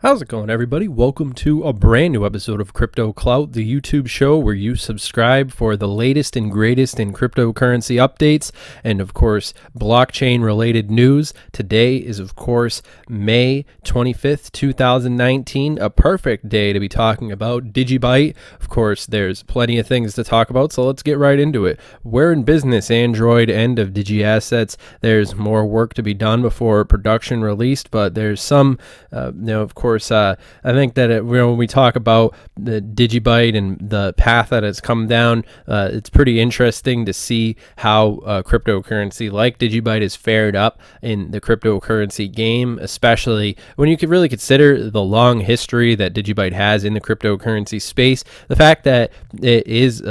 How's it going, everybody? Welcome to a brand new episode of Crypto Clout, the YouTube show where you subscribe for the latest and greatest in cryptocurrency updates and, of course, blockchain-related news. Today is, of course, May 25th, 2019, a perfect day to be talking about DigiByte. Of course, there's plenty of things to talk about, so let's get right into it. We're in business, Android end of Digi assets. There's more work to be done before production released, but there's some, of course, I think that when we talk about the DigiByte and the path that it's come down, it's pretty interesting to see how cryptocurrency like DigiByte is fared up in the cryptocurrency game, especially when you could really consider the long history that DigiByte has in the cryptocurrency space. The fact that it is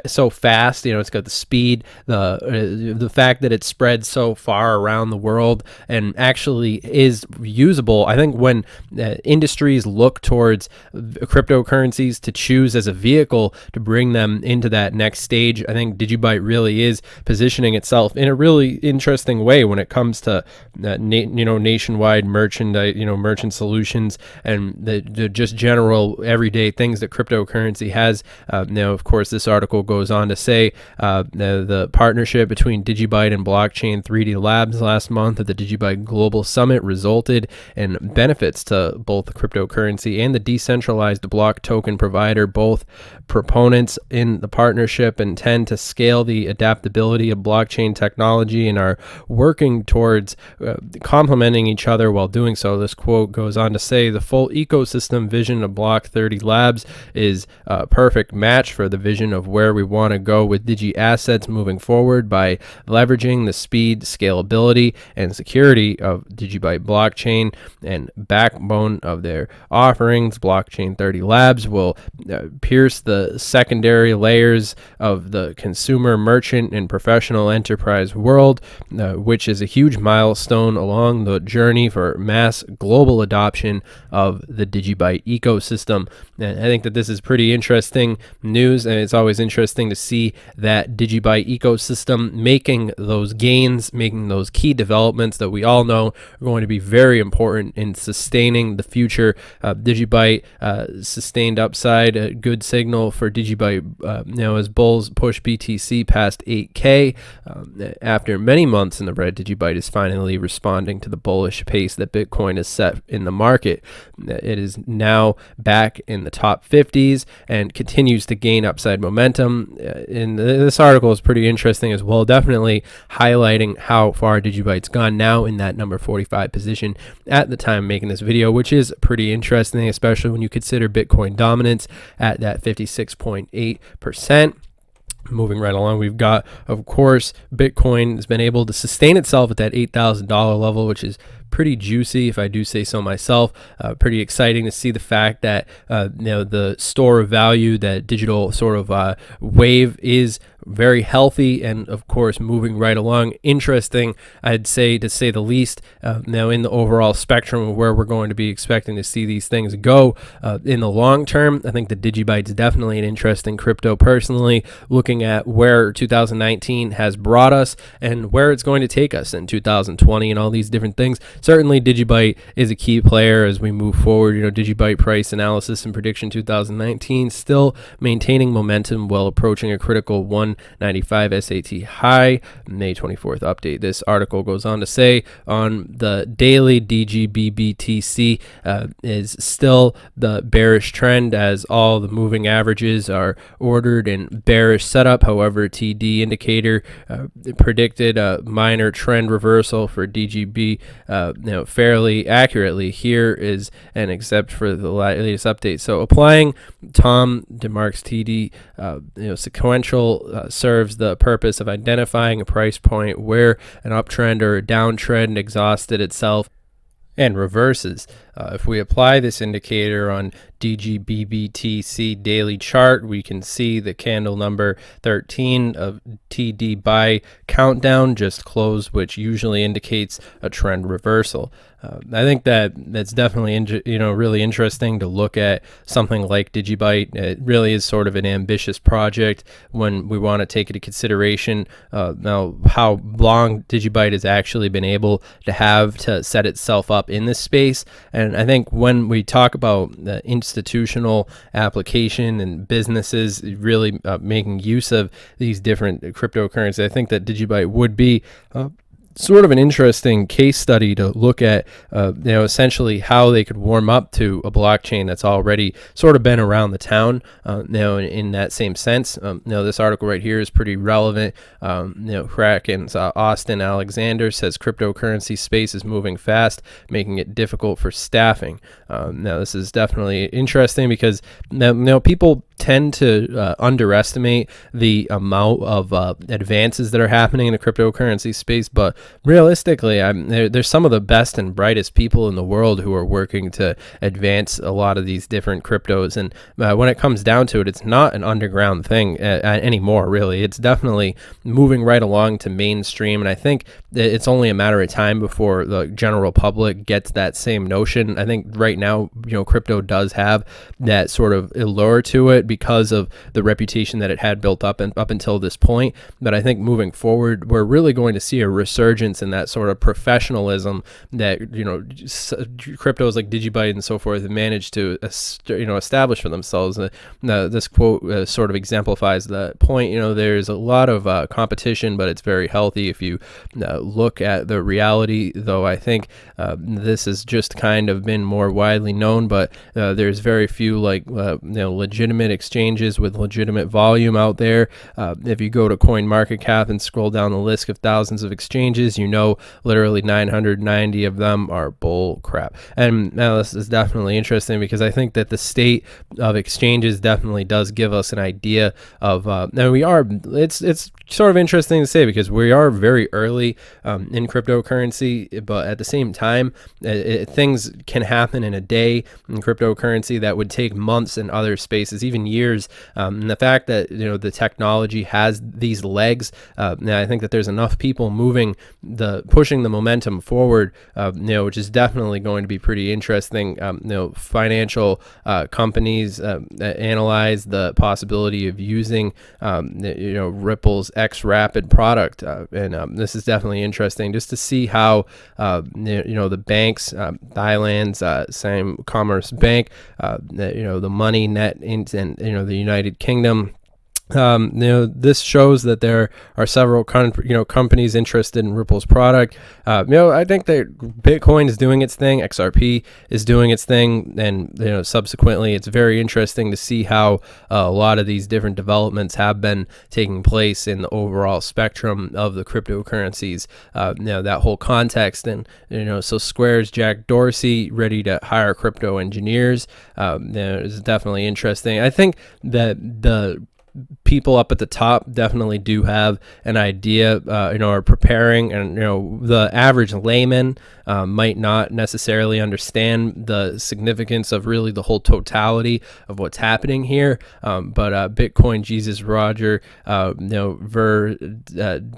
so fast, it's got the speed, the fact that it spreads so far around the world and actually is usable. I think when industries look towards cryptocurrencies to choose as a vehicle to bring them into that next stage, I think DigiByte really is positioning itself in a really interesting way when it comes to nationwide merchant solutions and the just general everyday things that cryptocurrency has. Of course, this article goes on to say the partnership between DigiByte and Blockchain 3D Labs last month at the DigiByte Global Summit resulted in benefits to both the cryptocurrency and the decentralized block token provider. Both proponents in the partnership intend to scale the adaptability of blockchain technology and are working towards complementing each other while doing so. This quote goes on to say, the full ecosystem vision of Block 30 Labs is a perfect match for the vision of where we want to go with Digi assets moving forward by leveraging the speed, scalability, and security of DigiByte blockchain and backbone of their offerings. Blockchain 30 Labs will pierce the secondary layers of the consumer, merchant, and professional enterprise world, which is a huge milestone along the journey for mass global adoption of the DigiByte ecosystem. And I think that this is pretty interesting news, and it's always interesting to see that DigiByte ecosystem making those gains, making those key developments that we all know are going to be very important in sustaining the future. DigiByte sustained upside, a good signal for DigiByte as bulls push BTC past 8K. After many months in the red, DigiByte is finally responding to the bullish pace that Bitcoin has set in the market. It is now back in the top 50s and continues to gain upside momentum. And this article is pretty interesting as well, definitely highlighting how far DigiByte's gone, now in that number 45 position at the time of making this video, which is pretty interesting, especially when you consider Bitcoin dominance at that 56.8%. Moving right along, we've got, of course, Bitcoin has been able to sustain itself at that $8,000 level, which is pretty juicy, if I do say so myself. Pretty exciting to see the fact that the store of value, that digital sort of wave, is very healthy and, of course, moving right along. Interesting, I'd say, to say the least. Now, in the overall spectrum of where we're going to be expecting to see these things go in the long term, I think the DigiByte is definitely an interesting crypto. Personally, looking at where 2019 has brought us and where it's going to take us in 2020 and all these different things. Certainly, DigiByte is a key player as we move forward. DigiByte price analysis and prediction 2019 still maintaining momentum while approaching a critical 195 SAT high. May 24th update. This article goes on to say on the daily DGBBTC is still the bearish trend as all the moving averages are ordered in bearish setup. However, TD indicator predicted a minor trend reversal for DGB fairly accurately. Here is an except for the latest update. So applying Tom DeMark's TD sequential serves the purpose of identifying a price point where an uptrend or a downtrend exhausted itself and reverses. If we apply this indicator on DGBBTC daily chart, we can see the candle number 13 of TD buy countdown just closed, which usually indicates a trend reversal. I think that's definitely really interesting to look at something like DigiByte. It really is sort of an ambitious project when we want to take into consideration now how long DigiByte has actually been able to have to set itself up in this space. And And I think when we talk about the institutional application and businesses really making use of these different cryptocurrencies, I think that DigiByte would be sort of an interesting case study to look at, essentially how they could warm up to a blockchain that's already sort of been around the town, in that same sense. This article right here is pretty relevant. Kraken's Austin Alexander says cryptocurrency space is moving fast, making it difficult for staffing. Now, this is definitely interesting because people tend to underestimate the amount of advances that are happening in the cryptocurrency space, but realistically, there's some of the best and brightest people in the world who are working to advance a lot of these different cryptos. And when it comes down to it, it's not an underground thing anymore, really. It's definitely moving right along to mainstream. And I think it's only a matter of time before the general public gets that same notion. I think right now, crypto does have that sort of allure to it because of the reputation that it had built up until this point. But I think moving forward, we're really going to see a resurgence in that sort of professionalism that cryptos like DigiByte and so forth have managed to establish for themselves. This quote sort of exemplifies that point. There's a lot of competition, but it's very healthy if you look at the reality. Though I think this has just kind of been more widely known, but there's very few legitimate exchanges with legitimate volume out there. If you go to CoinMarketCap and scroll down the list of thousands of exchanges, literally 990 of them are bull crap. And now this is definitely interesting because I think that the state of exchanges definitely does give us an idea of it's sort of interesting to say because we are very early in cryptocurrency, but at the same time, things can happen in a day in cryptocurrency that would take months in other spaces, even years. And the fact that the technology has these legs, now I think that there's enough people pushing the momentum forward, which is definitely going to be pretty interesting. Financial companies analyze the possibility of using Ripple's X Rapid product, and this is definitely interesting just to see how the banks, Thailand's same Commerce Bank, the Money Net and the United Kingdom. This shows that there are several companies interested in Ripple's product. I think that Bitcoin is doing its thing, XRP is doing its thing, and subsequently it's very interesting to see how a lot of these different developments have been taking place in the overall spectrum of the cryptocurrencies. That whole context, and so Square's Jack Dorsey ready to hire crypto engineers is definitely interesting. I think that the people up at the top definitely do have an idea, are preparing, and the average layman might not necessarily understand the significance of really the whole totality of what's happening here. But Bitcoin Jesus Roger,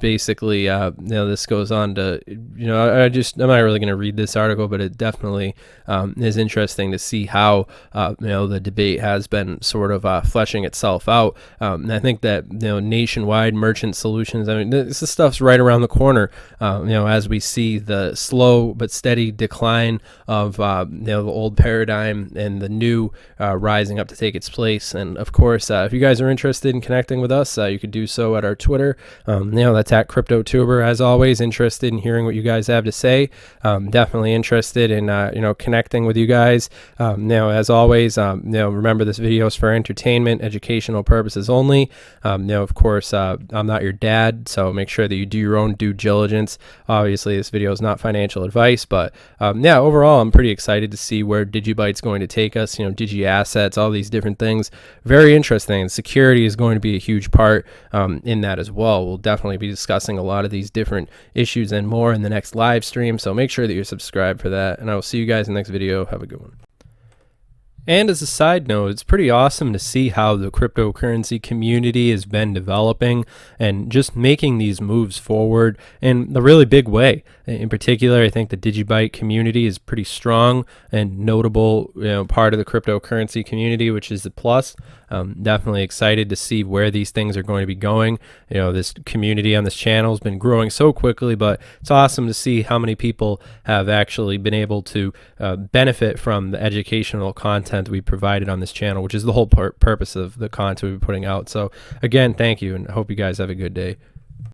basically, this goes on to, I'm not really going to read this article, but it definitely is interesting to see how the debate has been sort of fleshing itself out. And I think that nationwide merchant solutions, this stuff's right around the corner. As we see the slow but steady decline of the old paradigm and the new rising up to take its place. And of course, if you guys are interested in connecting with us, you could do so at our Twitter. That's at CryptoTuber. As always, interested in hearing what you guys have to say. Definitely interested in connecting with you guys. As always, remember this video is for entertainment, educational purposes only. Of course, I'm not your dad, so make sure that you do your own due diligence. Obviously, this video is not financial advice, but overall, I'm pretty excited to see where DigiByte's going to take us. Digi assets, all these different things, very interesting. And security is going to be a huge part in that as well. We'll definitely be discussing a lot of these different issues and more in the next live stream, so make sure that you're subscribed for that, and I will see you guys in the next video. Have a good one. And as a side note, it's pretty awesome to see how the cryptocurrency community has been developing and just making these moves forward in a really big way. In particular, I think the DigiByte community is pretty strong and notable, part of the cryptocurrency community, which is a plus. Definitely excited to see where these things are going to be going. You know, this community on this channel has been growing so quickly, but it's awesome to see how many people have actually been able to benefit from the educational content we provided on this channel, which is the whole purpose of the content we're putting out. So again, thank you, and I hope you guys have a good day.